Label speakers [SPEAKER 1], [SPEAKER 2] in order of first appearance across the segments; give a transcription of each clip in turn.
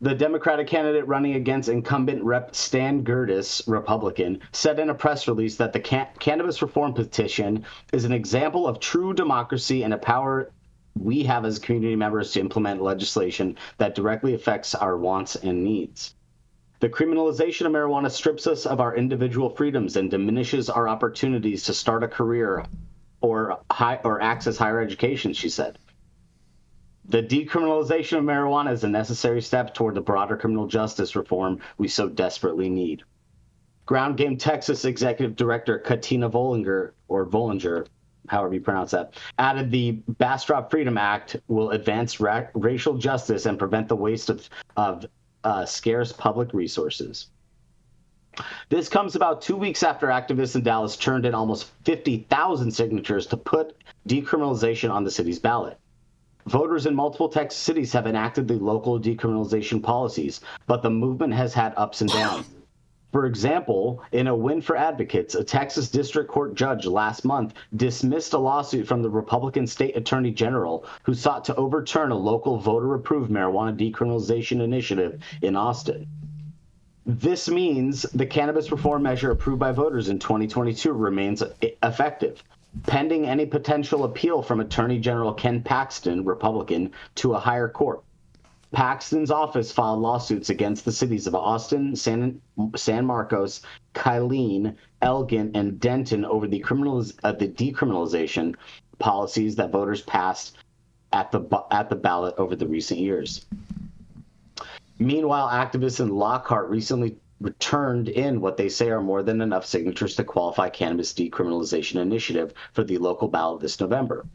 [SPEAKER 1] The Democratic candidate running against incumbent Rep. Stan Gertis, Republican, said in a press release that the cannabis reform petition is an example of true democracy and a power we have as community members to implement legislation that directly affects our wants and needs. The criminalization of marijuana strips us of our individual freedoms and diminishes our opportunities to start a career or access higher education, she said. The decriminalization of marijuana is a necessary step toward the broader criminal justice reform we so desperately need. Ground Game Texas Executive Director Katina Vollinger, however you pronounce that, added the Bastrop Freedom Act will advance racial justice and prevent the waste of scarce public resources. This comes about 2 weeks after activists in Dallas turned in almost 50,000 signatures to put decriminalization on the city's ballot. Voters in multiple Texas cities have enacted the local decriminalization policies, but the movement has had ups and downs. For example, in a win for advocates, a Texas district court judge last month dismissed a lawsuit from the Republican state attorney general who sought to overturn a local voter-approved marijuana decriminalization initiative in Austin. This means the cannabis reform measure approved by voters in 2022 remains effective, pending any potential appeal from Attorney General Ken Paxton, Republican, to a higher court. Paxton's office filed lawsuits against the cities of Austin, San Marcos, Kylene, Elgin, and Denton over the decriminalization policies that voters passed at the ballot over the recent years. Meanwhile, activists in Lockhart recently returned in what they say are more than enough signatures to qualify cannabis decriminalization initiative for the local ballot this November.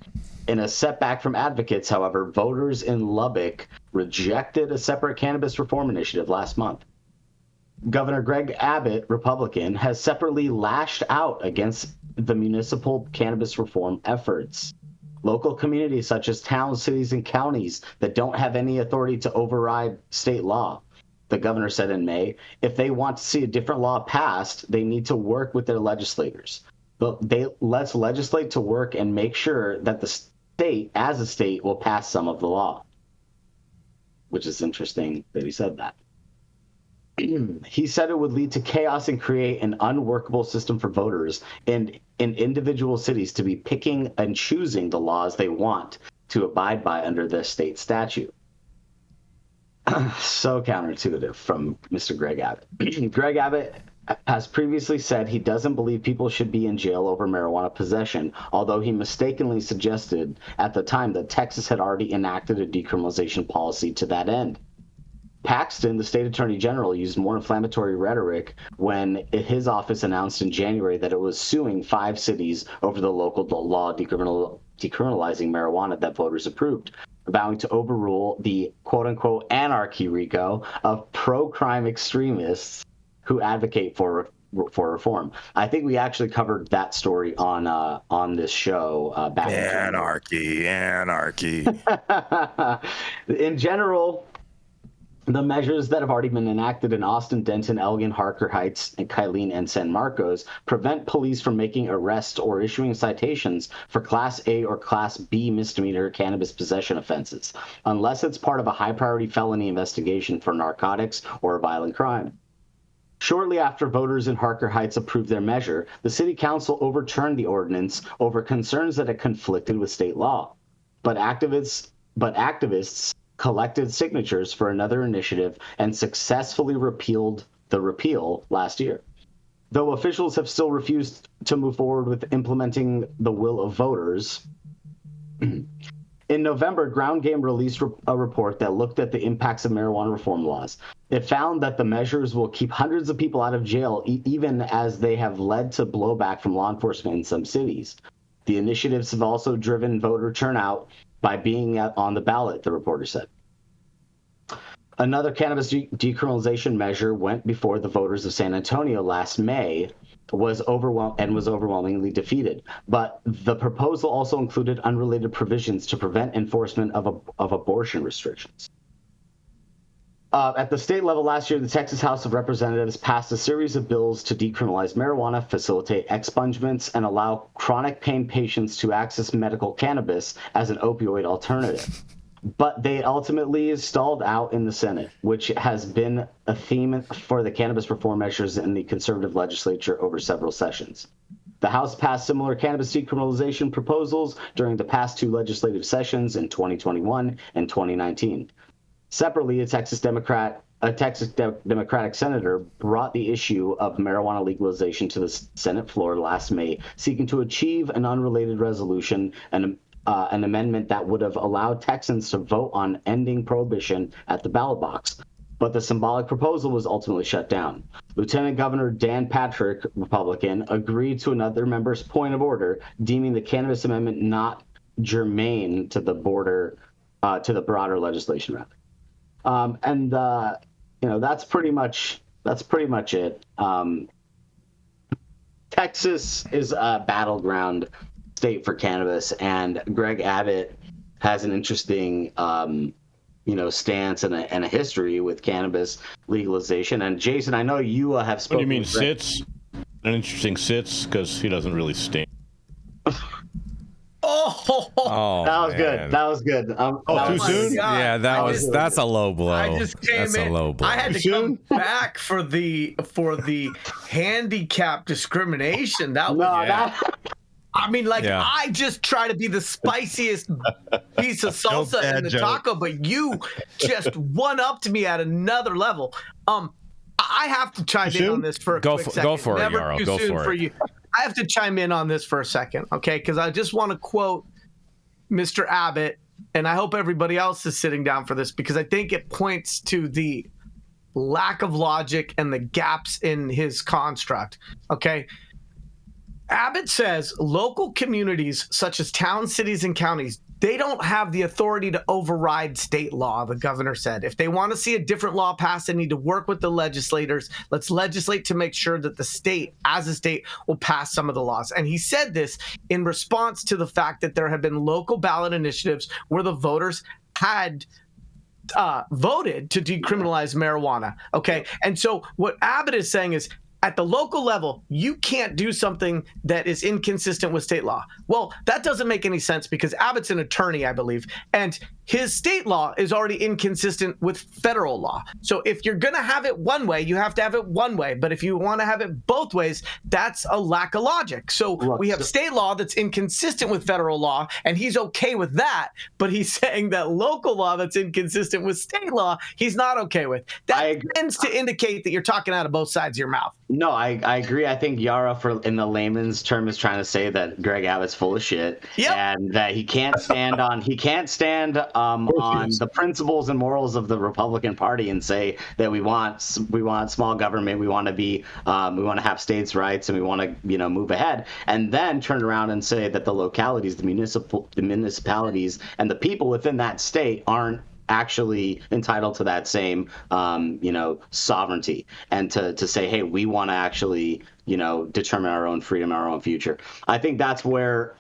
[SPEAKER 1] In a setback from advocates, however, voters in Lubbock rejected a separate cannabis reform initiative last month. Governor Greg Abbott, Republican, has separately lashed out against the municipal cannabis reform efforts. Local communities such as towns, cities, and counties that don't have any authority to override state law, the governor said in May, if they want to see a different law passed, they need to work with their legislators. But let's legislate to work and make sure that the state, as a state, will pass some of the law. Which is interesting that he said that. He said it would lead to chaos and create an unworkable system for voters and in individual cities to be picking and choosing the laws they want to abide by under the state statute. So counterintuitive from Mr. Greg Abbott. Greg Abbott has previously said he doesn't believe people should be in jail over marijuana possession, although he mistakenly suggested at the time that Texas had already enacted a decriminalization policy to that end. Paxton, the state attorney general, used more inflammatory rhetoric when his office announced in January that it was suing 5 cities over the local law decriminalizing marijuana that voters approved, vowing to overrule the quote-unquote anarchy, Rico, of pro-crime extremists who advocate for reform. I think we actually covered that story on this show back in Anarchy. In general, the measures that have already been enacted in Austin, Denton, Elgin, Harker Heights, and Kylene and San Marcos prevent police from making arrests or issuing citations for Class A or Class B misdemeanor cannabis possession offenses, unless it's part of a high-priority felony investigation for narcotics or a violent crime. Shortly after voters in Harker Heights approved their measure, the city council overturned the ordinance over concerns that it conflicted with state law. But activists collected signatures for another initiative and successfully repealed the repeal last year. Though officials have still refused to move forward with implementing the will of voters, in November, Ground Game released a report that looked at the impacts of marijuana reform laws. It found that the measures will keep hundreds of people out of jail, even as they have led to blowback from law enforcement in some cities. The initiatives have also driven voter turnout by being on the ballot, the reporter said. Another cannabis decriminalization measure went before the voters of San Antonio last May, was overwhelmingly defeated. But the proposal also included unrelated provisions to prevent enforcement of abortion restrictions. At the state level last year, the Texas House of Representatives passed a series of bills to decriminalize marijuana, facilitate expungements, and allow chronic pain patients to access medical cannabis as an opioid alternative. but they ultimately stalled out in the Senate, which has been a theme for the cannabis reform measures in the conservative legislature over several sessions. The House passed similar cannabis decriminalization proposals during the past 2 legislative sessions in 2021 and 2019. Separately, a Texas Democratic senator brought the issue of marijuana legalization to the Senate floor last May, seeking to achieve an unrelated resolution and an amendment that would have allowed Texans to vote on ending prohibition at the ballot box. But the symbolic proposal was ultimately shut down. Lieutenant Governor Dan Patrick, Republican, agreed to another member's point of order, deeming the cannabis amendment not germane to the broader legislation. That's pretty much it. Texas is a battleground state for cannabis, and Greg Abbott has an interesting stance and a history with cannabis legalization. And Jason, I know you have spoken.
[SPEAKER 2] What do you mean sits? An interesting sits because he doesn't really stand.
[SPEAKER 3] Oh,
[SPEAKER 1] that was
[SPEAKER 3] man.
[SPEAKER 1] good. That was good.
[SPEAKER 2] Too soon?
[SPEAKER 3] Yeah, that's a low blow.
[SPEAKER 4] I just came
[SPEAKER 3] that's
[SPEAKER 4] in.
[SPEAKER 3] A low blow.
[SPEAKER 4] I had to come back for the handicap discrimination. I just try to be the spiciest piece of salsa in the taco, but you just one-upped me at another level. I have to chime in on this for a quick second.
[SPEAKER 3] Go for it, Yarrow. Go for it.
[SPEAKER 4] I have to chime in on this for a second, okay? Because I just want to quote Mr. Abbott, and I hope everybody else is sitting down for this, because I think it points to the lack of logic and the gaps in his construct, okay? Abbott says local communities such as towns, cities, and counties, they don't have the authority to override state law, the governor said. If they want to see a different law passed, they need to work with the legislators. Let's legislate to make sure that the state, as a state, will pass some of the laws. And he said this in response to the fact that there have been local ballot initiatives where the voters had voted to decriminalize marijuana. Okay. And so what Abbott is saying is, at the local level, you can't do something that is inconsistent with state law. Well, that doesn't make any sense because Abbott's an attorney, I believe, and his state law is already inconsistent with federal law. So if you're going to have it one way, you have to have it one way. But if you want to have it both ways, that's a lack of logic. So we have state law that's inconsistent with federal law, and he's okay with that. But he's saying that local law that's inconsistent with state law, he's not okay with. That tends to indicate that you're talking out of both sides of your mouth.
[SPEAKER 1] No, I agree. I think Yarrow, in the layman's term, is trying to say that Greg Abbott's full of shit, and that he can't stand on the principles and morals of the Republican Party and say that we want small government, we want to have states' rights, and we want to move ahead, and then turn around and say that the localities, the municipalities, and the people within that state aren't actually entitled to that same sovereignty, and to say, hey, we want to actually determine our own freedom, our own future. I think that's where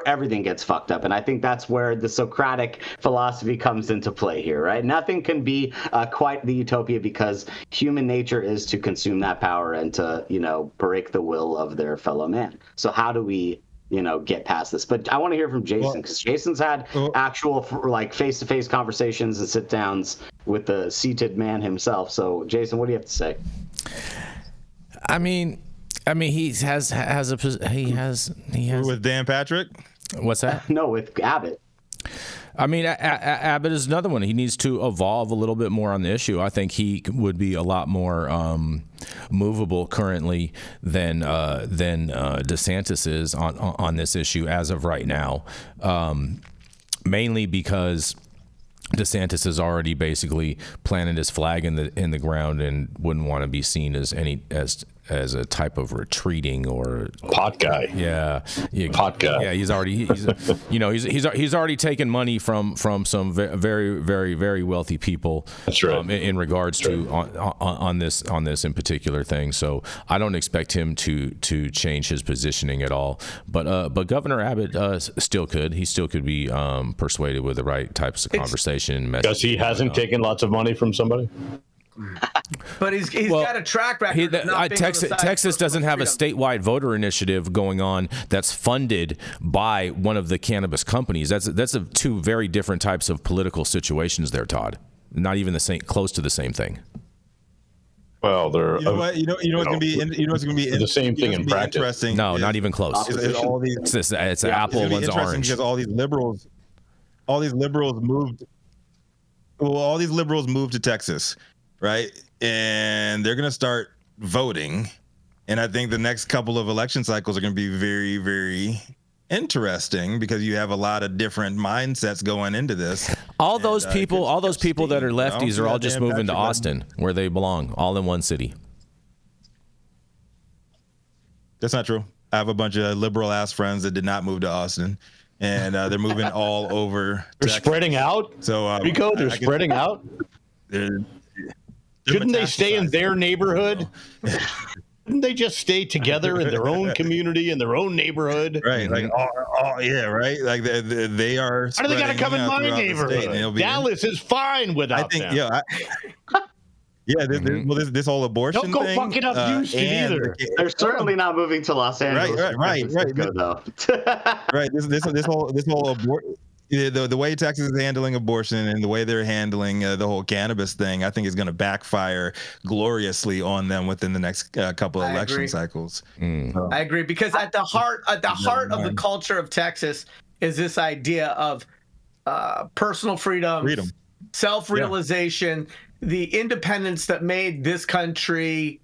[SPEAKER 1] everything gets fucked up, and I think that's where the Socratic philosophy comes into play here, right? Nothing can be quite the utopia because human nature is to consume that power and to break the will of their fellow man. So how do we get past this? But I want to hear from Jason, because Jason's had actual face-to-face conversations and sit-downs with the seated man himself. So Jason, what do you have to say?
[SPEAKER 3] I mean, he has
[SPEAKER 2] with Dan Patrick.
[SPEAKER 3] What's that?
[SPEAKER 1] No, with Abbott.
[SPEAKER 3] I mean, Abbott is another one. He needs to evolve a little bit more on the issue. I think he would be a lot more movable currently than DeSantis is on this issue as of right now, mainly because DeSantis has already basically planted his flag in the ground and wouldn't want to be seen as a type of retreating or
[SPEAKER 2] pot guy.
[SPEAKER 3] Pot guy. Yeah, he's already taken money from some very, very, very wealthy people.
[SPEAKER 2] That's right.
[SPEAKER 3] In regards to on this in particular thing. So I don't expect him to change his positioning at all. But Governor Abbott still could be persuaded with the right types of conversation.
[SPEAKER 2] Because he hasn't taken lots of money from somebody.
[SPEAKER 4] But he's got a track record. Of not being on the side of
[SPEAKER 3] Texas doesn't have a
[SPEAKER 4] freedom.
[SPEAKER 3] statewide voter initiative going on that's funded by one of the cannabis companies. That's two very different types of political situations there, Todd. Not even close to the same thing.
[SPEAKER 2] Well, they're
[SPEAKER 5] You know what? You know what's gonna be. You know what's gonna be
[SPEAKER 2] the same thing in practice.
[SPEAKER 5] Interesting.
[SPEAKER 3] No, not even close.
[SPEAKER 5] Is all these.
[SPEAKER 3] It's Apple,
[SPEAKER 5] It's gonna be
[SPEAKER 3] one's
[SPEAKER 5] interesting
[SPEAKER 3] orange.
[SPEAKER 5] because all these liberals moved. Well, all these liberals moved to Texas, right? And they're gonna start voting, and I think the next couple of election cycles are gonna be very, very interesting because you have a lot of different mindsets going into this.
[SPEAKER 3] All those people that are lefties
[SPEAKER 5] you know?
[SPEAKER 3] are all just
[SPEAKER 5] Goddamn
[SPEAKER 3] moving to
[SPEAKER 5] Patrick,
[SPEAKER 3] Austin, where they belong, all in one city.
[SPEAKER 5] That's not true. I have a bunch of liberal ass friends that did not move to Austin, and they're moving all over.
[SPEAKER 2] They're
[SPEAKER 5] Texas.
[SPEAKER 2] spreading out.
[SPEAKER 5] So
[SPEAKER 2] Rico, they're spreading out. Shouldn't they stay in their neighborhood? Shouldn't they just stay together in their own community, in their own neighborhood?
[SPEAKER 5] Right, like yeah, right. Like they are.
[SPEAKER 2] Why do they got to come in my neighborhood? Dallas is fine without them.
[SPEAKER 5] This whole abortion
[SPEAKER 2] Don't go
[SPEAKER 5] thing,
[SPEAKER 2] fucking up Houston either.
[SPEAKER 1] They're certainly not moving to Los Angeles.
[SPEAKER 5] Right.
[SPEAKER 1] Though.
[SPEAKER 5] Right. This whole abortion. The way Texas is handling abortion and the way they're handling the whole cannabis thing, I think is going to backfire gloriously on them within the next couple of election cycles.
[SPEAKER 4] I agree, because at the heart of the culture of Texas is this idea of personal freedom, self-realization, the independence that made this country.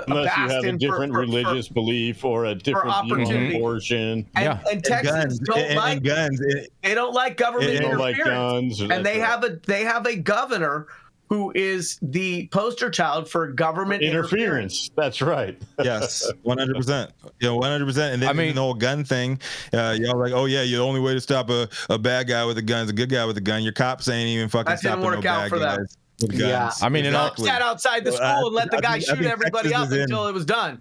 [SPEAKER 2] Unless you have a different religious belief or a different view on abortion.
[SPEAKER 4] And Texans don't like guns. They don't like government interference. And they have a governor who is the poster child for government interference.
[SPEAKER 2] That's right.
[SPEAKER 5] Yes, 100%. 100%. And then the whole gun thing, y'all like, oh yeah, the only way to stop a bad guy with a gun is a good guy with a gun. Your cops ain't even fucking stopping no bad guys.
[SPEAKER 1] Yeah,
[SPEAKER 3] I mean,
[SPEAKER 4] sat outside the school and let the guy shoot everybody up until it was done.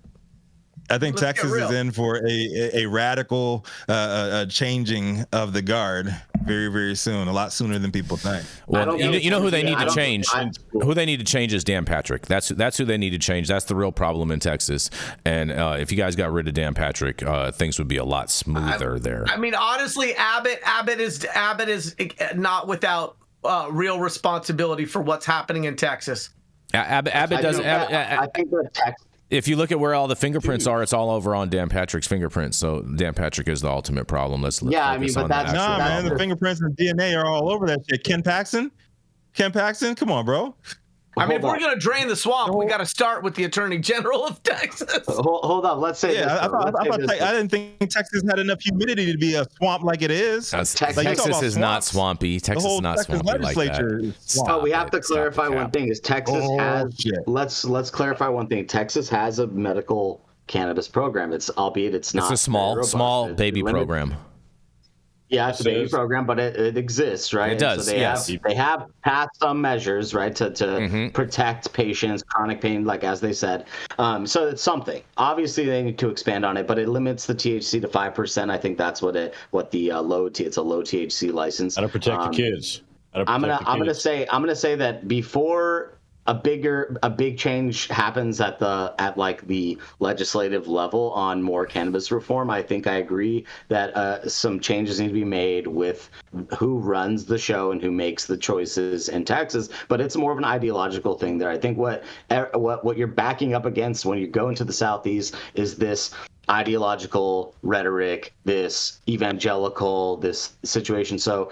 [SPEAKER 5] I think Texas is in for a radical changing of the guard very, very soon, a lot sooner than people think.
[SPEAKER 3] Well, you know who they need to change? Who they need to change is Dan Patrick. That's who they need to change. That's the real problem in Texas. And if you guys got rid of Dan Patrick, things would be a lot smoother there.
[SPEAKER 4] I mean, honestly, Abbott is not without real responsibility for what's happening in Texas.
[SPEAKER 3] Abbott doesn't.
[SPEAKER 1] I think that Texas.
[SPEAKER 3] If you look at where all the fingerprints are, it's all over on Dan Patrick's fingerprints. So Dan Patrick is the ultimate problem. Let's focus on that.
[SPEAKER 5] Nah, man, the fingerprints and DNA are all over that shit. Ken Paxton, come on, bro.
[SPEAKER 4] I mean, if we're going to drain the swamp, we got to start with the Attorney General of Texas.
[SPEAKER 1] Hold on. Let's say this.
[SPEAKER 5] I didn't think Texas had enough humidity to be a swamp like it is.
[SPEAKER 3] Texas is not swampy. Texas is not swampy like that.
[SPEAKER 1] Oh, we have to clarify one thing. Is Texas has... Let's clarify one thing. Texas has a medical cannabis program. Albeit it's not...
[SPEAKER 3] It's a small baby program.
[SPEAKER 1] Yeah, it's a baby program, but it exists, right?
[SPEAKER 3] It does,
[SPEAKER 1] so they have passed some measures, right, to protect patients, chronic pain, like as they said. So it's something. Obviously, they need to expand on it, but it limits the THC to 5%. I think that's what it's a low THC license.
[SPEAKER 2] How to protect the kids.
[SPEAKER 1] I'm gonna say that before a big change happens at the legislative level on more cannabis reform, I think I agree that some changes need to be made with who runs the show and who makes the choices in Texas. But it's more of an ideological thing there. I think what you're backing up against when you go into the Southeast is this ideological rhetoric, this evangelical, this situation. So,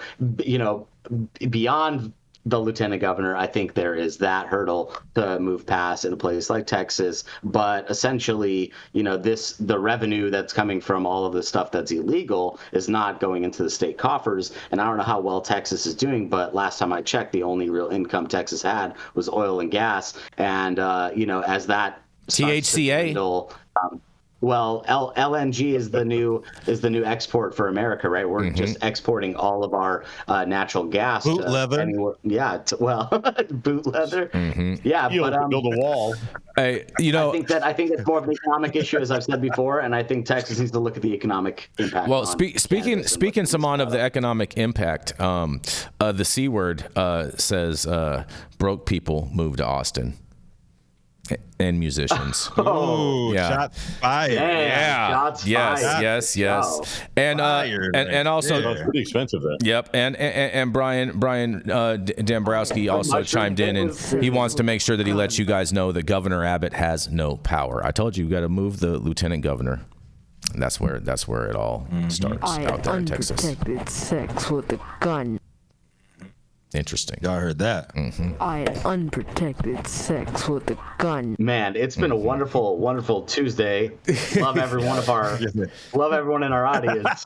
[SPEAKER 1] beyond the lieutenant governor, I think there is that hurdle to move past in a place like Texas. But essentially, the revenue that's coming from all of the stuff that's illegal is not going into the state coffers. And I don't know how well Texas is doing, but last time I checked, the only real income Texas had was oil and gas. And, as that
[SPEAKER 3] THC-A.
[SPEAKER 1] Well, LNG is the new export for America, right? We're just exporting all of our natural gas.
[SPEAKER 5] Boot leather.
[SPEAKER 1] Yeah. Boot leather. Yeah, but
[SPEAKER 2] build a wall.
[SPEAKER 1] I think it's more of an economic issue, as I've said before, and I think Texas needs to look at the economic impact.
[SPEAKER 3] Well, speaking, Saman, of the economic impact, the C word says broke people move to Austin. and musicians.
[SPEAKER 1] Oh,
[SPEAKER 3] Yeah.
[SPEAKER 5] Shots fired.
[SPEAKER 1] damn, shots fired.
[SPEAKER 3] Yes.
[SPEAKER 1] Wow.
[SPEAKER 3] And
[SPEAKER 5] Fired
[SPEAKER 3] and also
[SPEAKER 5] there.
[SPEAKER 2] It's pretty expensive, that.
[SPEAKER 3] Yep, and Brian Dombrowski also chimed in, and he wants to make sure that he lets you guys know that Governor Abbott has no power. I told you, got to move the lieutenant governor. And that's where it all starts out there in Texas.
[SPEAKER 6] Unprotected sex with a gun.
[SPEAKER 3] Interesting.
[SPEAKER 5] Y'all heard that?
[SPEAKER 6] I had unprotected sex with a gun.
[SPEAKER 1] Man, it's been a wonderful, wonderful Tuesday. Love every one of our, love everyone in our audience.